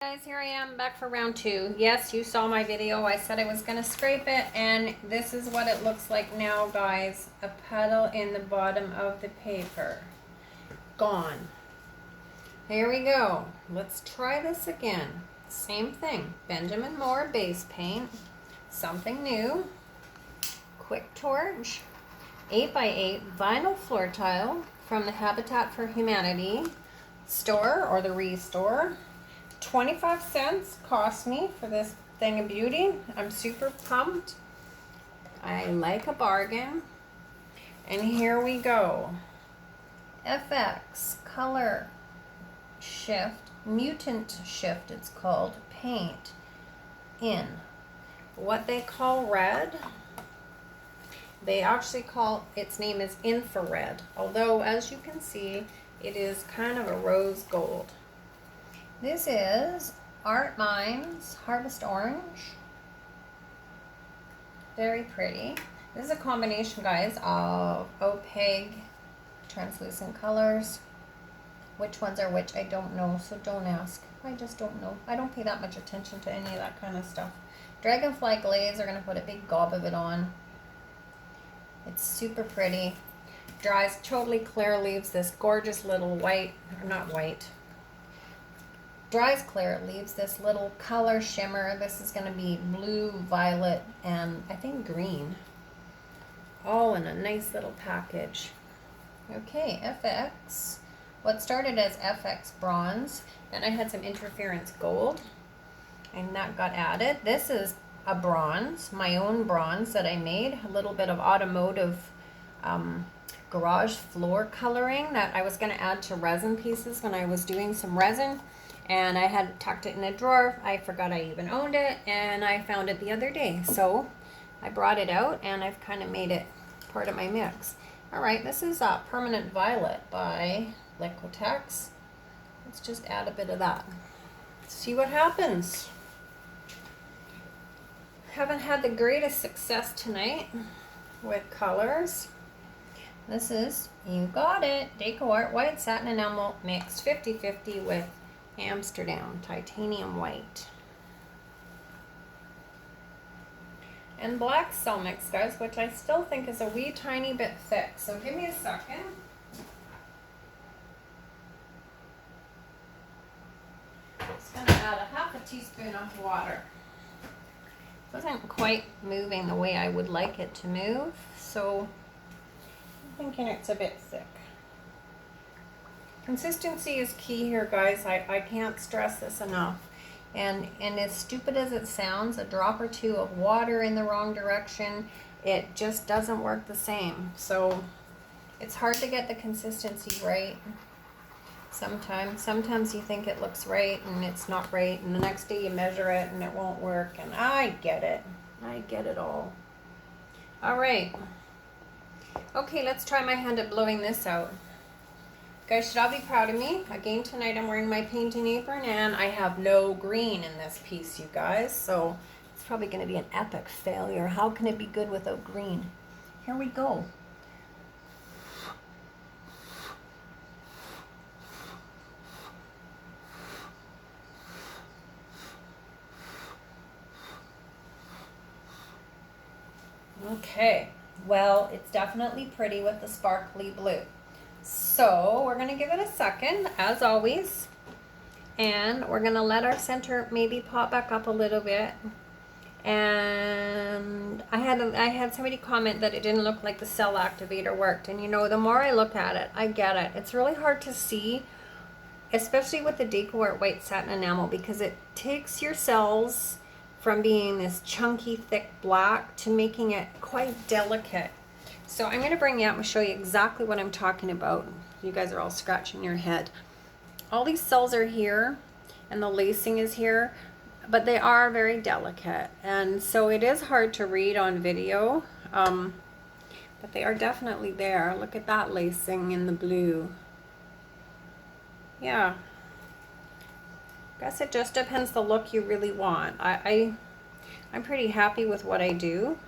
Guys, here I am back for round 2. Yes, you saw my video. I said I was going to scrape it, and this is what it looks like now, guys. A petal in the bottom of the paper. Gone. Here we go. Let's try this again. Same thing. Benjamine Moore base paint. Something new. Quick torch. 8x8 vinyl floor tile from the Habitat for Humanity store, or the Restore. 25 cents cost me for this thing of beauty. I'm super pumped. I like a bargain. And here we go. FX color shift, mutant shift it's called, paint in what they call red. They actually call, its name is infrared, although as you can see it is kind of a rose gold. This is Art Minds Harvest Orange. Very pretty. This is a combination, guys, of opaque, translucent colors. Which ones are which, I don't know, so don't ask. I just don't know. I don't pay that much attention to any of that kind of stuff. Dragonfly Glaze, are going to put a big gob of it on. It's super pretty. Dries totally clear, leaves this gorgeous little white, or not white, dries clear, it leaves this little color shimmer. This is going to be blue, violet, and I think green. All in a nice little package. Okay, FX. What started as FX bronze, then I had some interference gold, and that got added. This is a bronze, my own bronze that I made. A little bit of automotive garage floor coloring that I was going to add to resin pieces when I was doing some resin. And I had tucked it in a drawer. I forgot I even owned it, and I found it the other day. So I brought it out, and I've kind of made it part of my mix. All right, this is Permanent Violet by Liquitex. Let's just add a bit of that. See what happens. Haven't had the greatest success tonight with colors. This is, you got it, Deco Art White Satin Enamel mixed 50-50 with Amsterdam Titanium White. And Black Cell Mix, guys, which I still think is a wee tiny bit thick. So give me a second. Just going to add a half a teaspoon of water. It wasn't quite moving the way I would like it to move, so I'm thinking it's a bit thick. Consistency is key here, guys. I can't stress this enough. And as stupid as it sounds, a drop or two of water in the wrong direction, it just doesn't work the same. So it's hard to get the consistency right. Sometimes you think it looks right and it's not right, and the next day you measure it and it won't work, and I get it. I get it all. All right. Okay, let's try my hand at blowing this out. Guys should all be proud of me. Again, tonight I'm wearing my painting apron, and I have no green in this piece, you guys. So it's probably going to be an epic failure. How can it be good without green? Here we go. Okay, well, it's definitely pretty with the sparkly blue. So we're going to give it a second, as always, and we're going to let our center maybe pop back up a little bit. And I had somebody comment that it didn't look like the cell activator worked, and you know, the more I look at it, I get it. It's really hard to see, especially with the Deco Art White Satin Enamel, because it takes your cells from being this chunky, thick black to making it quite delicate. So I'm going to bring you up and show you exactly what I'm talking about. You guys are all scratching your head. All these cells are here, and the lacing is here, but they are very delicate. And so it is hard to read on video, but they are definitely there. Look at that lacing in the blue. Yeah. Guess it just depends the look you really want. I'm pretty happy with what I do.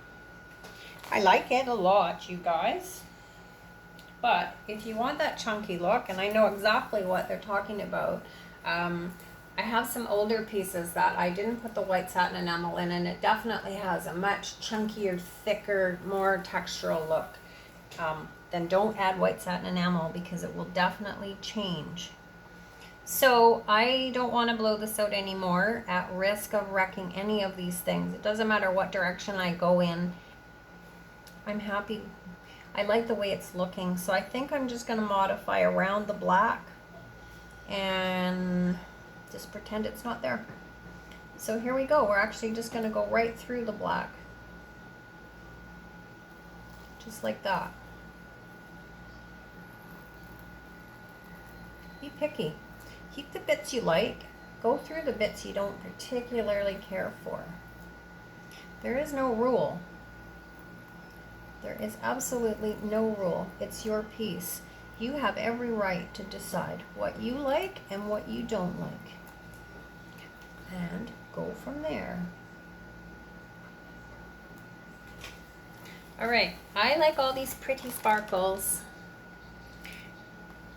I like it a lot, you guys. But if you want that chunky look, and I know exactly what they're talking about, I have some older pieces that I didn't put the white satin enamel in, and it definitely has a much chunkier, thicker, more textural look. Then don't add white satin enamel because it will definitely change. So I don't want to blow this out anymore at risk of wrecking any of these things. It doesn't matter what direction I go in. I'm happy. I like the way it's looking. So I think I'm just going to modify around the black and just pretend it's not there. So here we go. We're actually just going to go right through the black. Just like that. Be picky. Keep the bits you like. Go through the bits you don't particularly care for. There is no rule. There is absolutely no rule. It's your piece. You have every right to decide what you like and what you don't like. And go from there. All right, I like all these pretty sparkles.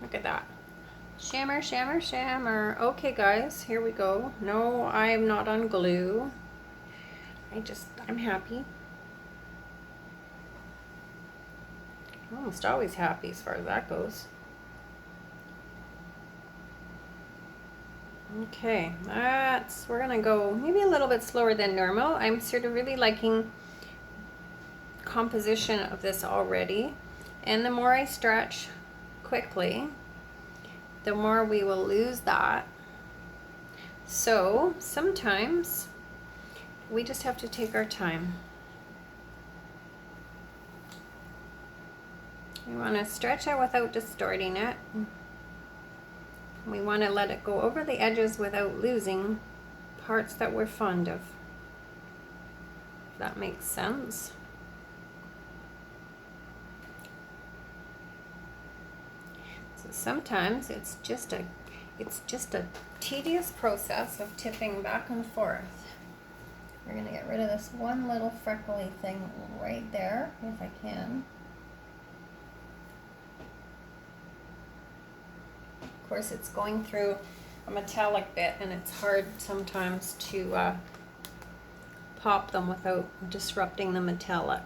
Look at that. Shimmer, shimmer, shimmer. Okay, guys, here we go. No, I'm not on glue. I'm happy. I'm almost always happy as far as that goes. Okay, we're gonna go maybe a little bit slower than normal. I'm sort of really liking composition of this already. And the more I stretch quickly, the more we will lose that. So sometimes we just have to take our time. We want to stretch it without distorting it. We want to let it go over the edges without losing parts that we're fond of. If that makes sense. So sometimes it's just a tedious process of tipping back and forth. We're going to get rid of this one little freckly thing right there, if I can. Of course, it's going through a metallic bit, and it's hard sometimes to pop them without disrupting the metallic.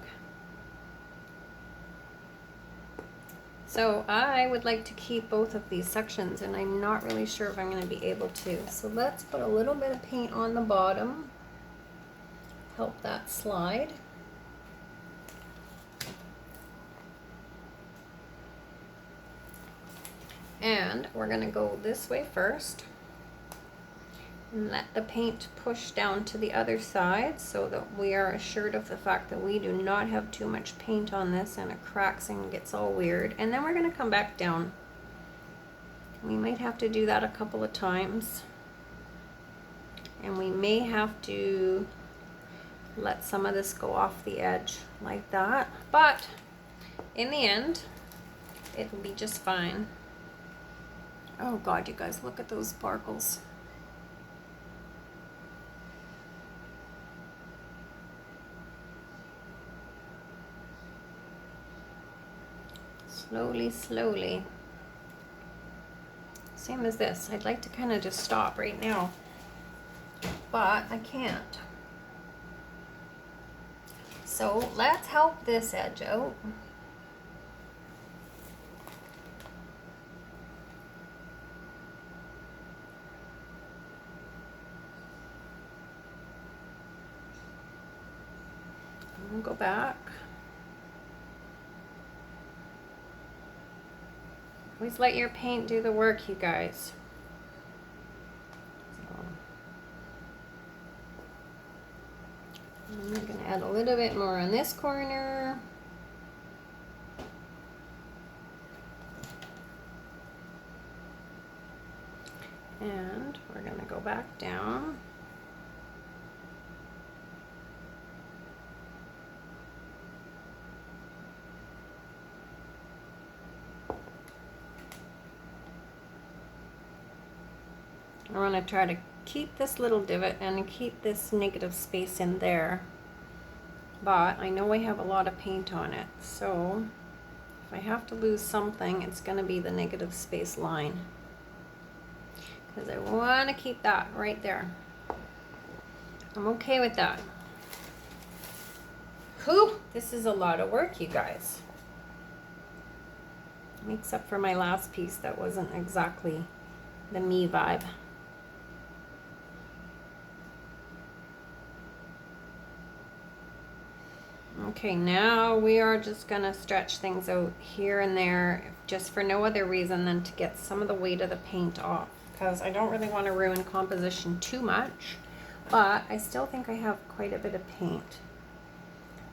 So I would like to keep both of these sections, and I'm not really sure if I'm going to be able to. So let's put a little bit of paint on the bottom. Help that slide. And we're going to go this way first and let the paint push down to the other side so that we are assured of the fact that we do not have too much paint on this and it cracks and gets all weird. And then we're going to come back down. We might have to do that a couple of times, and we may have to let some of this go off the edge like that, but in the end it'll be just fine. Oh God, you guys, look at those sparkles. Slowly, slowly. Same as this. I'd like to kind of just stop right now, but I can't. So let's help this edge out. And go back. Always let your paint do the work, you guys. I'm going to add a little bit more on this corner. And we're going to go back down. I want to try to keep this little divot and keep this negative space in there, but I know I have a lot of paint on it, so if I have to lose something, it's going to be the negative space line. because I want to keep that right there. I'm okay with that. Whew, this is a lot of work, you guys. Except for my last piece that wasn't exactly the me vibe. Okay, now we are just gonna stretch things out here and there, just for no other reason than to get some of the weight of the paint off, because I don't really want to ruin composition too much, but I still think I have quite a bit of paint.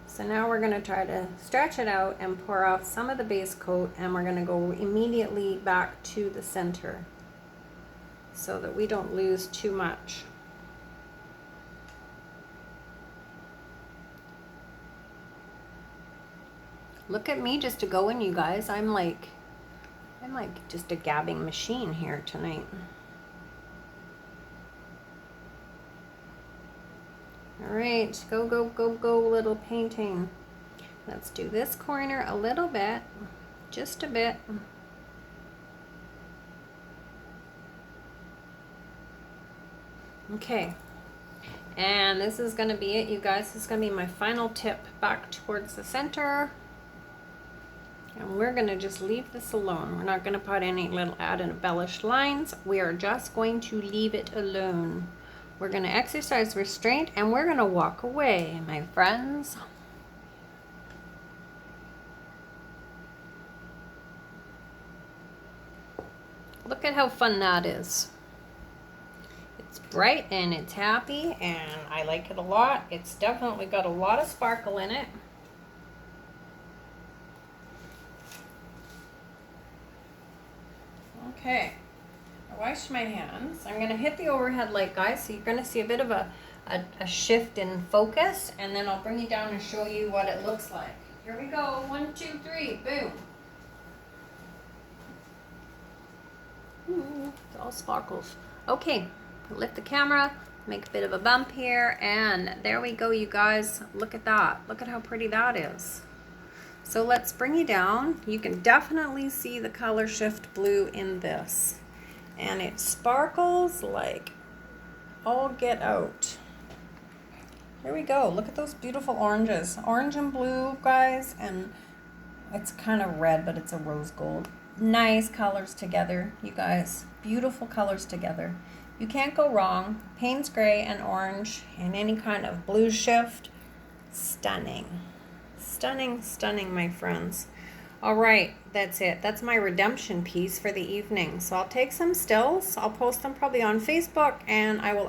So now we're gonna try to stretch it out and pour off some of the base coat, and we're gonna go immediately back to the center so that we don't lose too much. Look at me just going, you guys. I'm like just a gabbing machine here tonight. All right, go, go, go, go, little painting. Let's do this corner a little bit, just a bit. Okay, and this is gonna be it, you guys. This is gonna be my final tip back towards the center. And we're gonna just leave this alone. We're not gonna put any little add and embellished lines. We are just going to leave it alone. We're gonna exercise restraint and we're gonna walk away, my friends. Look at how fun that is. It's bright and it's happy and I like it a lot. It's definitely got a lot of sparkle in it. Okay, I washed my hands. I'm gonna hit the overhead light, guys, so you're gonna see a bit of a shift in focus, and then I'll bring you down and show you what it looks like. Here we go, 1, 2, 3, boom. Ooh, it's all sparkles. Okay, lift the camera, make a bit of a bump here, and there we go, you guys. Look at that. Look at how pretty that is. So let's bring you down. You can definitely see the color shift blue in this. And it sparkles like all get out. Here we go. Look at those beautiful oranges. Orange and blue, guys. And it's kind of red, but it's a rose gold. Nice colors together, you guys. Beautiful colors together. You can't go wrong. Payne's gray and orange and any kind of blue shift. Stunning. Stunning, stunning, my friends. All right, that's it. That's my redemption piece for the evening. So I'll take some stills. I'll post them probably on Facebook, and I will